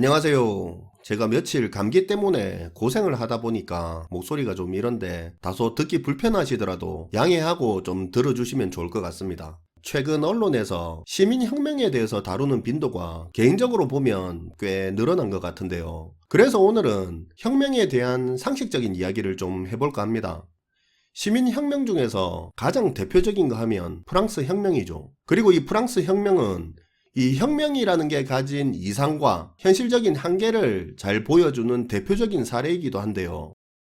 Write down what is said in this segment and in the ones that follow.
안녕하세요. 제가 며칠 감기 때문에 고생을 하다 보니까 목소리가 좀 이런데 다소 듣기 불편하시더라도 양해하고 좀 들어주시면 좋을 것 같습니다. 최근 언론에서 시민혁명에 대해서 다루는 빈도가 개인적으로 보면 꽤 늘어난 것 같은데요. 그래서 오늘은 혁명에 대한 상식적인 이야기를 좀 해볼까 합니다. 시민혁명 중에서 가장 대표적인 거 하면 프랑스 혁명이죠. 그리고 이 프랑스 혁명은 이 혁명이라는 게 가진 이상과 현실적인 한계를 잘 보여주는 대표적인 사례이기도 한데요.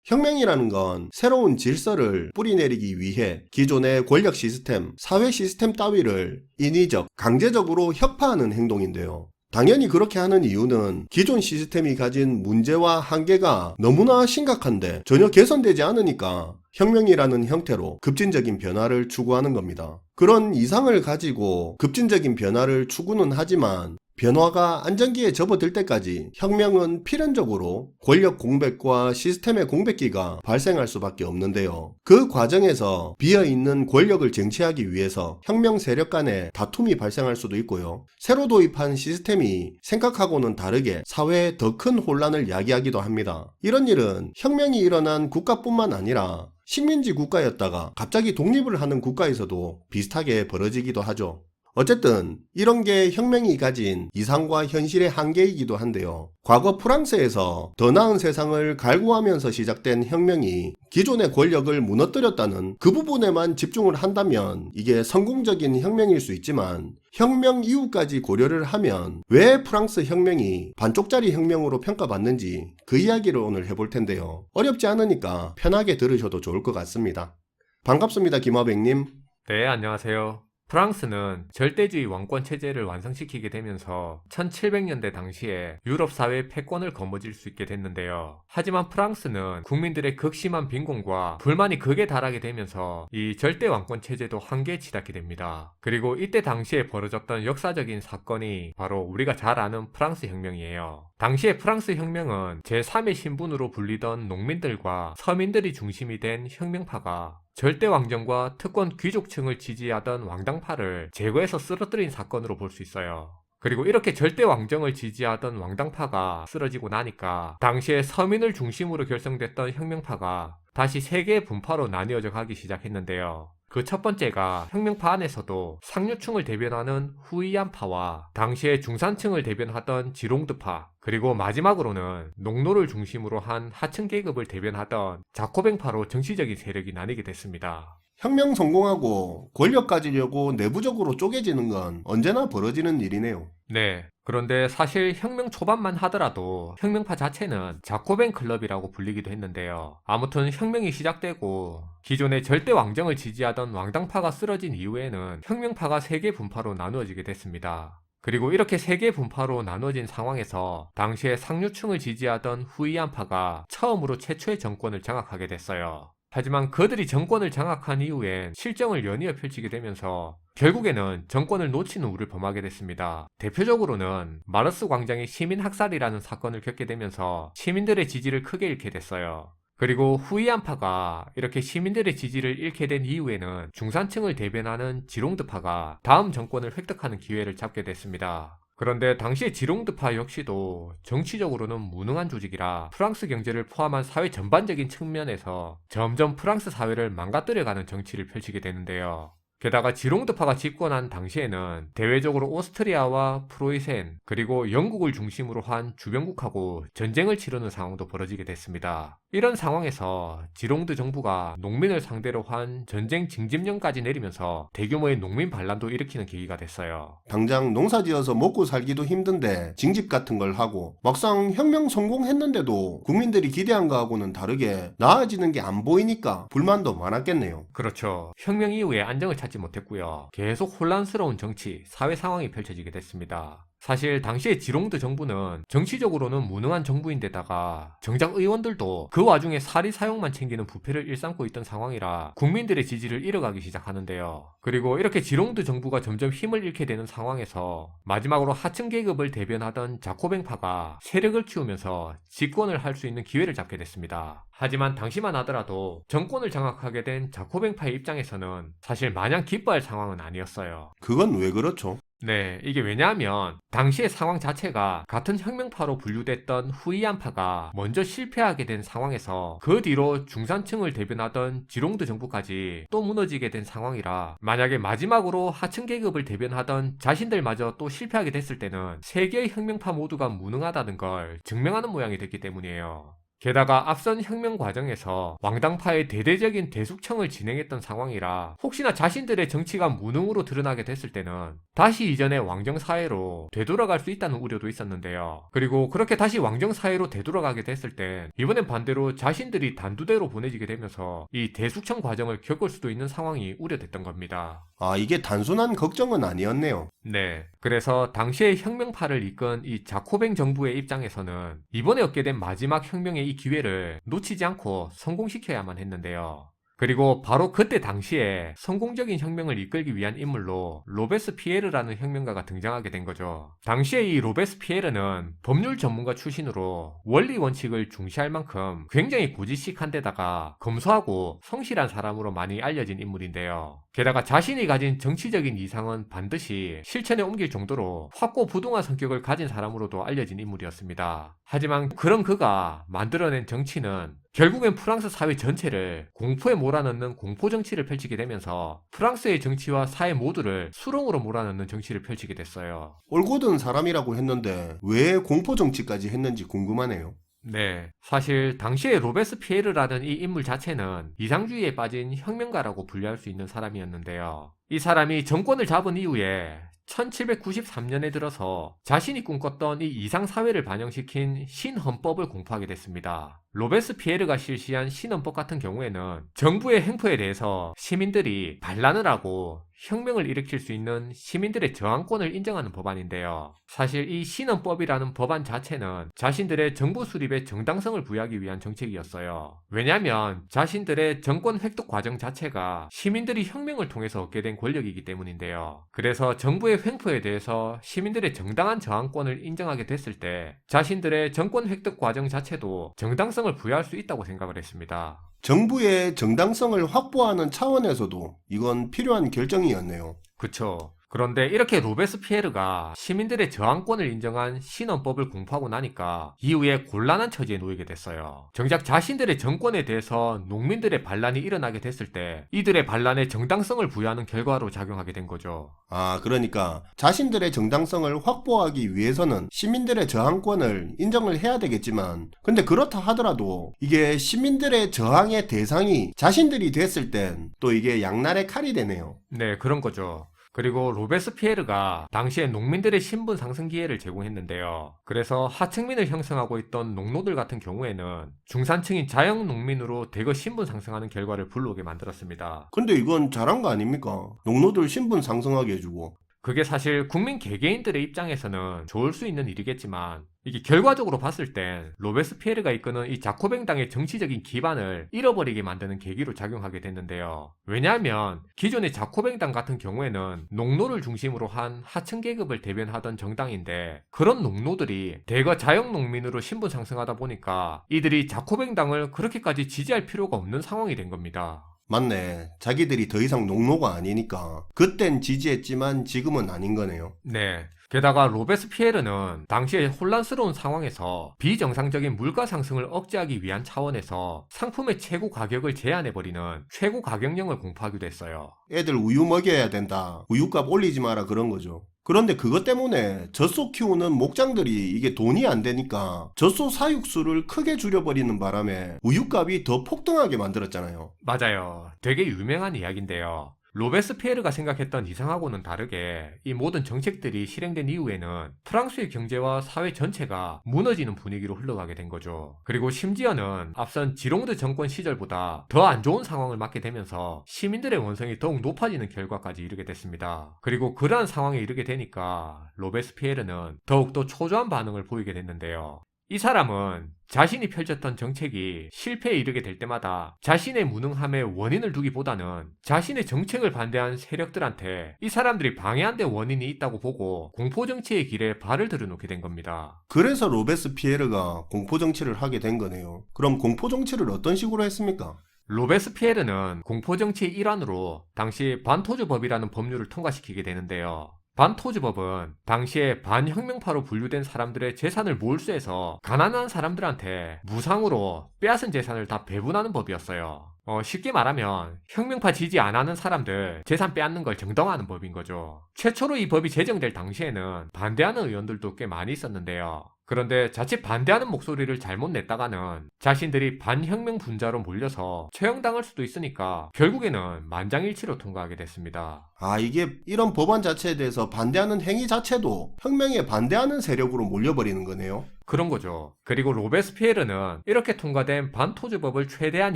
혁명이라는 건 새로운 질서를 뿌리내리기 위해 기존의 권력 시스템, 사회 시스템 따위를 인위적, 강제적으로 혁파하는 행동인데요. 당연히 그렇게 하는 이유는 기존 시스템이 가진 문제와 한계가 너무나 심각한데 전혀 개선되지 않으니까 혁명이라는 형태로 급진적인 변화를 추구하는 겁니다. 그런 이상을 가지고 급진적인 변화를 추구는 하지만 변화가 안정기에 접어들 때까지 혁명은 필연적으로 권력 공백과 시스템의 공백기가 발생할 수밖에 없는데요. 그 과정에서 비어있는 권력을 쟁취하기 위해서 혁명 세력 간의 다툼이 발생할 수도 있고요. 새로 도입한 시스템이 생각하고는 다르게 사회에 더 큰 혼란을 야기하기도 합니다. 이런 일은 혁명이 일어난 국가뿐만 아니라 식민지 국가였다가 갑자기 독립을 하는 국가에서도 비슷하게 벌어지기도 하죠. 어쨌든 이런 게 혁명이 가진 이상과 현실의 한계이기도 한데요. 과거 프랑스에서 더 나은 세상을 갈구하면서 시작된 혁명이 기존의 권력을 무너뜨렸다는 그 부분에만 집중을 한다면 이게 성공적인 혁명일 수 있지만 혁명 이후까지 고려를 하면 왜 프랑스 혁명이 반쪽짜리 혁명으로 평가받는지 그 이야기를 오늘 해볼 텐데요. 어렵지 않으니까 편하게 들으셔도 좋을 것 같습니다. 반갑습니다, 김화백님. 네, 안녕하세요. 프랑스는 절대주의 왕권 체제를 완성시키게 되면서 1700년대 당시에 유럽 사회의 패권을 거머쥘 수 있게 됐는데요. 하지만 프랑스는 국민들의 극심한 빈곤과 불만이 극에 달하게 되면서 이 절대 왕권 체제도 한계에 치닫게 됩니다. 그리고 이때 당시에 벌어졌던 역사적인 사건이 바로 우리가 잘 아는 프랑스 혁명이에요. 당시에 프랑스 혁명은 제3의 신분으로 불리던 농민들과 서민들이 중심이 된 혁명파가 절대 왕정과 특권 귀족층을 지지하던 왕당파를 제거해서 쓰러뜨린 사건으로 볼 수 있어요. 그리고 이렇게 절대 왕정을 지지하던 왕당파가 쓰러지고 나니까 당시에 서민을 중심으로 결성됐던 혁명파가 다시 세 개의 분파로 나뉘어져 가기 시작했는데요. 그 첫 번째가 혁명파 안에서도 상류층을 대변하는 후이안파와 당시의 중산층을 대변하던 지롱드파, 그리고 마지막으로는 농노를 중심으로 한 하층 계급을 대변하던 자코뱅파로 정치적인 세력이 나뉘게 됐습니다. 혁명 성공하고 권력 가지려고 내부적으로 쪼개지는 건 언제나 벌어지는 일이네요. 네. 그런데 사실 혁명 초반만 하더라도 혁명파 자체는 자코뱅 클럽이라고 불리기도 했는데요. 아무튼 혁명이 시작되고 기존의 절대 왕정을 지지하던 왕당파가 쓰러진 이후에는 혁명파가 세 개 분파로 나누어지게 됐습니다. 그리고 이렇게 세 개 분파로 나누어진 상황에서 당시에 상류층을 지지하던 후이안파가 처음으로 최초의 정권을 장악하게 됐어요. 하지만 그들이 정권을 장악한 이후엔 실정을 연이어 펼치게 되면서 결국에는 정권을 놓치는 우를 범하게 됐습니다. 대표적으로는 마르스 광장의 시민 학살이라는 사건을 겪게 되면서 시민들의 지지를 크게 잃게 됐어요. 그리고 후이안파가 이렇게 시민들의 지지를 잃게 된 이후에는 중산층을 대변하는 지롱드파가 다음 정권을 획득하는 기회를 잡게 됐습니다. 그런데 당시의 지롱드파 역시도 정치적으로는 무능한 조직이라 프랑스 경제를 포함한 사회 전반적인 측면에서 점점 프랑스 사회를 망가뜨려가는 정치를 펼치게 되는데요. 게다가 지롱드파가 집권한 당시에는 대외적으로 오스트리아와 프로이센 그리고 영국을 중심으로 한 주변국하고 전쟁을 치르는 상황도 벌어지게 됐습니다. 이런 상황에서 지롱드 정부가 농민을 상대로 한 전쟁 징집령까지 내리면서 대규모의 농민 반란도 일으키는 계기가 됐어요. 당장 농사 지어서 먹고 살기도 힘든데 징집 같은 걸 하고 막상 혁명 성공했는데도 국민들이 기대한 거하고는 다르게 나아지는 게 안 보이니까 불만도 많았겠네요. 그렇죠. 혁명 이후에 안정을 찾지 못했고요. 계속 혼란스러운 정치, 사회 상황이 펼쳐지게 됐습니다. 사실 당시의 지롱드 정부는 정치적으로는 무능한 정부인데다가 정작 의원들도 그 와중에 사리 사욕만 챙기는 부패를 일삼고 있던 상황이라 국민들의 지지를 잃어가기 시작하는데요. 그리고 이렇게 지롱드 정부가 점점 힘을 잃게 되는 상황에서 마지막으로 하층 계급을 대변하던 자코뱅파가 세력을 키우면서 집권을 할 수 있는 기회를 잡게 됐습니다. 하지만 당시만 하더라도 정권을 장악하게 된 자코뱅파의 입장에서는 사실 마냥 기뻐할 상황은 아니었어요. 그건 왜 그렇죠? 네, 이게 왜냐하면 당시의 상황 자체가 같은 혁명파로 분류됐던 후이안파가 먼저 실패하게 된 상황에서 그 뒤로 중산층을 대변하던 지롱드 정부까지 또 무너지게 된 상황이라, 만약에 마지막으로 하층 계급을 대변하던 자신들마저 또 실패하게 됐을 때는 세 개의 혁명파 모두가 무능하다는 걸 증명하는 모양이 됐기 때문이에요. 게다가 앞선 혁명 과정에서 왕당파의 대대적인 대숙청을 진행했던 상황이라 혹시나 자신들의 정치가 무능으로 드러나게 됐을 때는 다시 이전의 왕정사회로 되돌아갈 수 있다는 우려도 있었는데요. 그리고 그렇게 다시 왕정사회로 되돌아가게 됐을 땐 이번엔 반대로 자신들이 단두대로 보내지게 되면서 이 대숙청 과정을 겪을 수도 있는 상황이 우려됐던 겁니다. 아, 이게 단순한 걱정은 아니었네요. 네. 그래서 당시의 혁명파를 이끈 이 자코뱅 정부의 입장에서는 이번에 얻게 된 마지막 혁명의 이 기회를 놓치지 않고 성공시켜야만 했는데요. 그리고 바로 그때 당시에 성공적인 혁명을 이끌기 위한 인물로 로베스피에르라는 혁명가가 등장하게 된 거죠. 당시에 이 로베스피에르는 법률 전문가 출신으로 원리 원칙을 중시할 만큼 굉장히 고지식한 데다가 검소하고 성실한 사람으로 많이 알려진 인물인데요. 게다가 자신이 가진 정치적인 이상은 반드시 실천에 옮길 정도로 확고부동한 성격을 가진 사람으로도 알려진 인물이었습니다. 하지만 그런 그가 만들어낸 정치는 결국엔 프랑스 사회 전체를 공포에 몰아넣는 공포 정치를 펼치게 되면서 프랑스의 정치와 사회 모두를 수렁으로 몰아넣는 정치를 펼치게 됐어요. 올곧은 사람이라고 했는데 왜 공포 정치까지 했는지 궁금하네요. 네, 사실 당시에 로베스피에르라는 이 인물 자체는 이상주의에 빠진 혁명가라고 분류할 수 있는 사람이었는데요. 이 사람이 정권을 잡은 이후에 1793년에 들어서 자신이 꿈꿨던 이 이상사회를 반영시킨 신헌법을 공포하게 됐습니다. 로베스피에르가 실시한 신헌법 같은 경우에는 정부의 행포에 대해서 시민들이 반란을 하고 혁명을 일으킬 수 있는 시민들의 저항권을 인정하는 법안인데요. 사실 이 신헌법이라는 법안 자체는 자신들의 정부 수립의 정당성을 부여하기 위한 정책이었어요. 왜냐하면 자신들의 정권 획득 과정 자체가 시민들이 혁명을 통해서 얻게 된 권력이기 때문인데요. 그래서 정부의 횡포에 대해서 시민들의 정당한 저항권을 인정하게 됐을 때 자신들의 정권 획득 과정 자체도 정당성을 부여할 수 있다고 생각을 했습니다. 정부의 정당성을 확보하는 차원에서도 이건 필요한 결정이었네요. 그쵸. 그런데 이렇게 로베스피에르가 시민들의 저항권을 인정한 신헌법을 공포하고 나니까 이후에 곤란한 처지에 놓이게 됐어요. 정작 자신들의 정권에 대해서 농민들의 반란이 일어나게 됐을 때 이들의 반란에 정당성을 부여하는 결과로 작용하게 된 거죠. 아, 그러니까 자신들의 정당성을 확보하기 위해서는 시민들의 저항권을 인정을 해야 되겠지만, 근데 그렇다 하더라도 이게 시민들의 저항의 대상이 자신들이 됐을 땐 또 이게 양날의 칼이 되네요. 네, 그런 거죠. 그리고 로베스피에르가 당시에 농민들의 신분 상승 기회를 제공했는데요. 그래서 하층민을 형성하고 있던 농노들 같은 경우에는 중산층인 자영농민으로 대거 신분 상승하는 결과를 불러오게 만들었습니다. 근데 이건 잘한 거 아닙니까? 농노들 신분 상승하게 해주고. 그게 사실 국민 개개인들의 입장에서는 좋을 수 있는 일이겠지만 이게 결과적으로 봤을 땐 로베스피에르가 이끄는 이 자코뱅당의 정치적인 기반을 잃어버리게 만드는 계기로 작용하게 됐는데요. 왜냐하면 기존의 자코뱅당 같은 경우에는 농노를 중심으로 한 하층 계급을 대변하던 정당인데 그런 농노들이 대거 자영농민으로 신분 상승하다 보니까 이들이 자코뱅당을 그렇게까지 지지할 필요가 없는 상황이 된 겁니다. 맞네. 자기들이 더 이상 농노가 아니니까 그땐 지지했지만 지금은 아닌 거네요. 네. 게다가 로베스피에르는 당시에 혼란스러운 상황에서 비정상적인 물가 상승을 억제하기 위한 차원에서 상품의 최고 가격을 제한해버리는 최고 가격령을 공포하기도 했어요. 애들 우유 먹여야 된다. 우유값 올리지 마라 그런 거죠. 그런데 그것 때문에 젖소 키우는 목장들이 이게 돈이 안 되니까 젖소 사육수를 크게 줄여버리는 바람에 우유값이 더 폭등하게 만들었잖아요. 맞아요. 되게 유명한 이야기인데요. 로베스피에르가 생각했던 이상하고는 다르게 이 모든 정책들이 실행된 이후에는 프랑스의 경제와 사회 전체가 무너지는 분위기로 흘러가게 된 거죠. 그리고 심지어는 앞선 지롱드 정권 시절보다 더 안 좋은 상황을 맞게 되면서 시민들의 원성이 더욱 높아지는 결과까지 이르게 됐습니다. 그리고 그러한 상황에 이르게 되니까 로베스피에르는 더욱더 초조한 반응을 보이게 됐는데요. 이 사람은 자신이 펼쳤던 정책이 실패에 이르게 될 때마다 자신의 무능함에 원인을 두기보다는 자신의 정책을 반대한 세력들한테 이 사람들이 방해한 데 원인이 있다고 보고 공포정치의 길에 발을 들여놓게 된 겁니다. 그래서 로베스피에르가 공포정치를 하게 된 거네요. 그럼 공포정치를 어떤 식으로 했습니까? 로베스피에르는 공포정치의 일환으로 당시 반토주법이라는 법률을 통과시키게 되는데요. 반토지법은 당시에 반혁명파로 분류된 사람들의 재산을 몰수해서 가난한 사람들한테 무상으로 빼앗은 재산을 다 배분하는 법이었어요. 쉽게 말하면 혁명파 지지 안 하는 사람들 재산 빼앗는 걸 정당화하는 법인 거죠. 최초로 이 법이 제정될 당시에는 반대하는 의원들도 꽤 많이 있었는데요. 그런데 자칫 반대하는 목소리를 잘못 냈다가는 자신들이 반혁명 분자로 몰려서 처형당할 수도 있으니까 결국에는 만장일치로 통과하게 됐습니다. 이게 이런 법안 자체에 대해서 반대하는 행위 자체도 혁명에 반대하는 세력으로 몰려버리는 거네요. 그런 거죠. 그리고 로베스피에르는 이렇게 통과된 반토지법을 최대한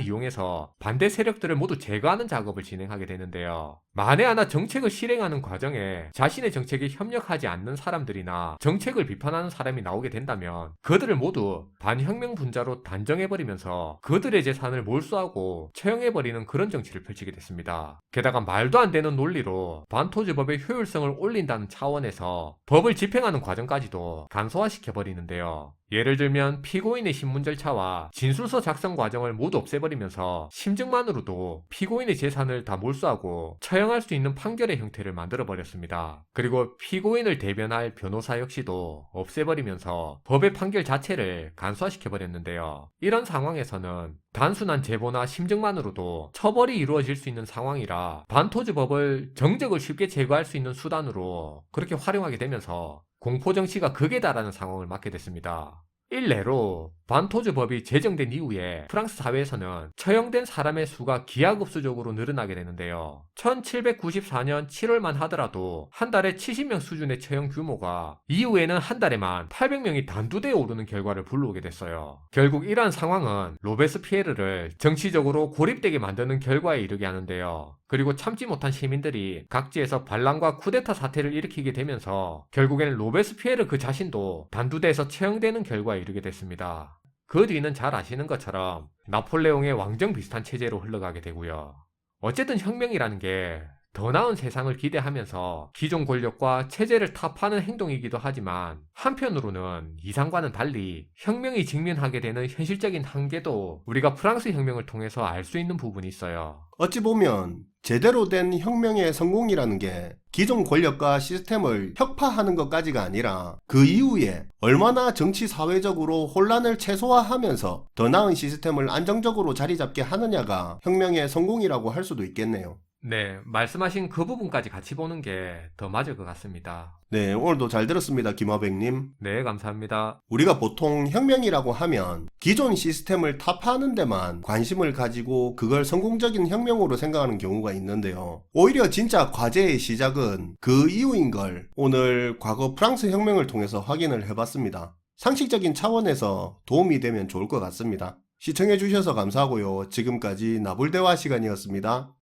이용해서 반대 세력들을 모두 제거하는 작업을 진행하게 되는데요. 만에 하나 정책을 실행하는 과정에 자신의 정책에 협력하지 않는 사람들이나 정책을 비판하는 사람이 나오게 된다면 그들을 모두 반혁명 분자로 단정해버리면서 그들의 재산을 몰수하고 처형해버리는 그런 정치를 펼치게 됐습니다. 게다가 말도 안 되는 논리로 반토지법의 효율성을 올린다는 차원에서 법을 집행하는 과정까지도 간소화시켜버리는데요. 예를 들면 피고인의 신문 절차와 진술서 작성 과정을 모두 없애버리면서 심증만으로도 피고인의 재산을 다 몰수하고 처형할 수 있는 판결의 형태를 만들어버렸습니다. 그리고 피고인을 대변할 변호사 역시도 없애버리면서 법의 판결 자체를 간소화시켜버렸는데요. 이런 상황에서는 단순한 제보나 심증만으로도 처벌이 이루어질 수 있는 상황이라 반토지법을 정적을 쉽게 제거할 수 있는 수단으로 그렇게 활용하게 되면서 공포정치가 극에 달하는 상황을 맞게 됐습니다. 일례로 반토지법이 제정된 이후에 프랑스 사회에서는 처형된 사람의 수가 기하급수적으로 늘어나게 되는데요. 1794년 7월만 하더라도 한 달에 70명 수준의 처형 규모가 이후에는 한 달에만 800명이 단두대에 오르는 결과를 불러오게 됐어요. 결국 이러한 상황은 로베스피에르를 정치적으로 고립되게 만드는 결과에 이르게 하는데요. 그리고 참지 못한 시민들이 각지에서 반란과 쿠데타 사태를 일으키게 되면서 결국에는 로베스피에르 그 자신도 단두대에서 처형되는 결과에 이르게 됐습니다. 그 뒤는 잘 아시는 것처럼 나폴레옹의 왕정 비슷한 체제로 흘러가게 되고요. 어쨌든 혁명이라는 게 더 나은 세상을 기대하면서 기존 권력과 체제를 타파하는 행동이기도 하지만 한편으로는 이상과는 달리 혁명이 직면하게 되는 현실적인 한계도 우리가 프랑스 혁명을 통해서 알 수 있는 부분이 있어요. 어찌 보면 제대로 된 혁명의 성공이라는 게 기존 권력과 시스템을 혁파하는 것까지가 아니라 그 이후에 얼마나 정치 사회적으로 혼란을 최소화하면서 더 나은 시스템을 안정적으로 자리 잡게 하느냐가 혁명의 성공이라고 할 수도 있겠네요. 네, 말씀하신 그 부분까지 같이 보는 게 더 맞을 것 같습니다. 네, 오늘도 잘 들었습니다, 김화백님. 네, 감사합니다. 우리가 보통 혁명이라고 하면 기존 시스템을 타파하는 데만 관심을 가지고 그걸 성공적인 혁명으로 생각하는 경우가 있는데요. 오히려 진짜 과제의 시작은 그 이후인 걸 오늘 과거 프랑스 혁명을 통해서 확인을 해봤습니다. 상식적인 차원에서 도움이 되면 좋을 것 같습니다. 시청해주셔서 감사하고요. 지금까지 나불대화 시간이었습니다.